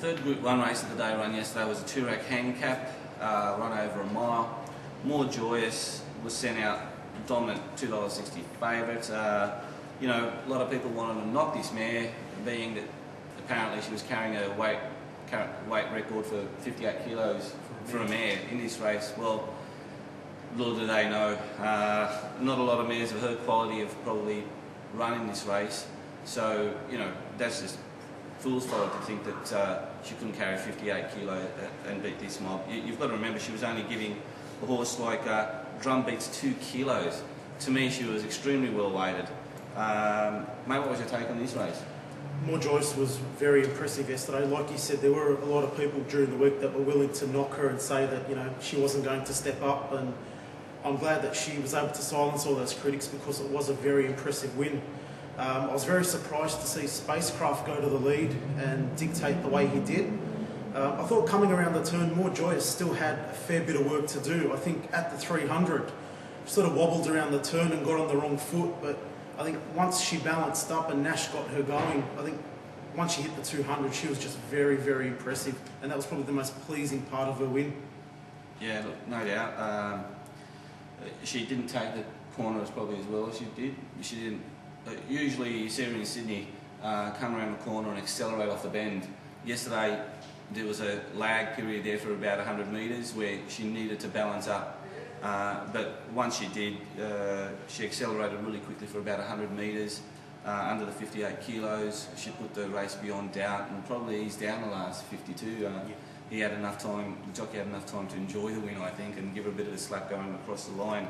third Group 1 race of the day run yesterday was a Toorak Hcp, run over a mile. More Joyous was sent out dominant, $2.60 favourite. You know, a lot of people wanted to knock this mare, being that apparently she was carrying a weight record for 58 kilos for a mare in this race. Well, little do they know, not a lot of mares of her quality have probably run in this race. So, you know, that's just fool's folly to think that she couldn't carry 58 kilo and beat this mob. You've got to remember she was only giving a horse like Drum Beats 2 kilos. To me, she was extremely well weighted. Mate, what was your take on this race? More Joyous was very impressive yesterday. Like you said, there were a lot of people during the week that were willing to knock her and say that, you know, she wasn't going to step up, and I'm glad that she was able to silence all those critics because it was a very impressive win. I was very surprised to see Spacecraft go to the lead and dictate the way he did. I thought coming around the turn, More Joyous still had a fair bit of work to do. I think at the 300, she sort of wobbled around the turn and got on the wrong foot, but I think once she balanced up and Nash got her going, I think once she hit the 200, she was just very, very impressive, and that was probably the most pleasing part of her win. Yeah, look, no doubt. She didn't take the corners probably as well as she did. She didn't. Usually you see her in Sydney come around the corner and accelerate off the bend. Yesterday there was a lag period there for about 100 metres where she needed to balance up. But once she did, she accelerated really quickly for about 100 metres under the 58 kilos. She put the race beyond doubt and probably eased down the last 52. He had enough time, the jockey had enough time to enjoy the win, I think, and give her a bit of a slap going across the line.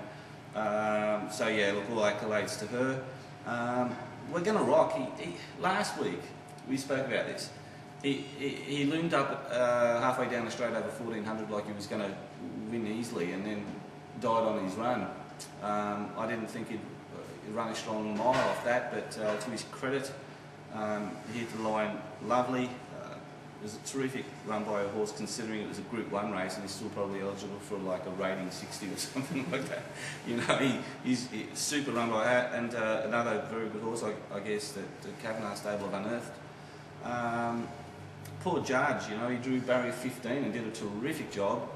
So yeah, look, all accolades to her. We're going to rock. Last week we spoke about this. He loomed up halfway down the straight over 1400 like he was going to win easily, and then died on his run. I didn't think he'd run a strong mile off that, but to his credit, he hit the line lovely. It was a terrific run by a horse, considering it was a Group 1 race and he's still probably eligible for like a rating 60 or something like that. You know, he's super run by that, and another very good horse, I guess, that the Kavanagh stable have unearthed. Poor Judge, you know, he drew barrier 15 and did a terrific job.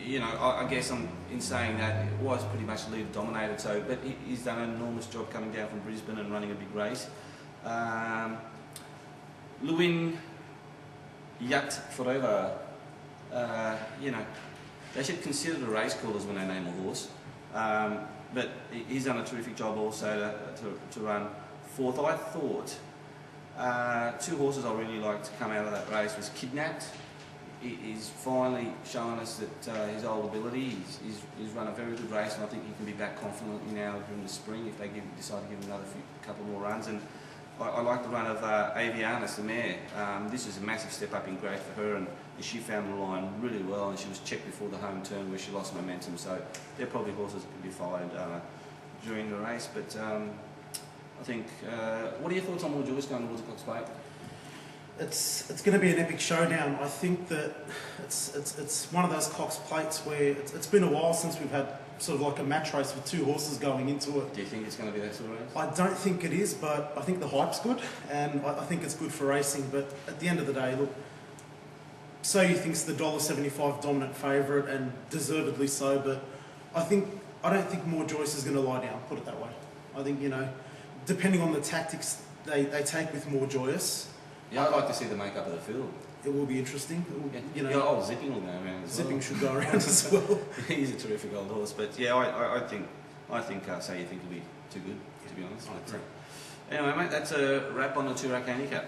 You know, I guess in saying that, it was pretty much leader dominated, so, but he's done an enormous job coming down from Brisbane and running a big race. Lewin Yat Forever, you know, they should consider the race callers when they name a horse. But he's done a terrific job also to run fourth. I thought two horses I really liked to come out of that race was Kidnapped. He's finally shown us that his old ability. He's run a very good race, and I think he can be back confidently now during the spring if they decide to give him another couple more runs. And I like the run of Avianus, the mare. This is a massive step up in grade for her, and she found the line really well, and she was checked before the home turn where she lost momentum. So they're probably horses that can be followed during the race. But I think, what are your thoughts on More Joyous going towards the Cox Plate? It's going to be an epic showdown. I think that it's one of those Cox Plates where it's been a while since we've had sort of like a match race with two horses going into it. Do you think it's going to be that sort of race? I don't think it is, but I think the hype's good, and I think it's good for racing. But at the end of the day, look, So You think's the $1.75 dominant favourite, and deservedly so. But I don't think More Joyous is going to lie down. Put it that way. I think, you know, depending on the tactics they take with More Joyous. Yeah, I'd like to see the makeup of the field. It will be interesting. You know, old Zipping will go around as well. Zipping should go around as well. He's a terrific old horse, but yeah, I think So You Think will be too good, to be honest. But, anyway, mate, that's a wrap on the Toorak Handicap.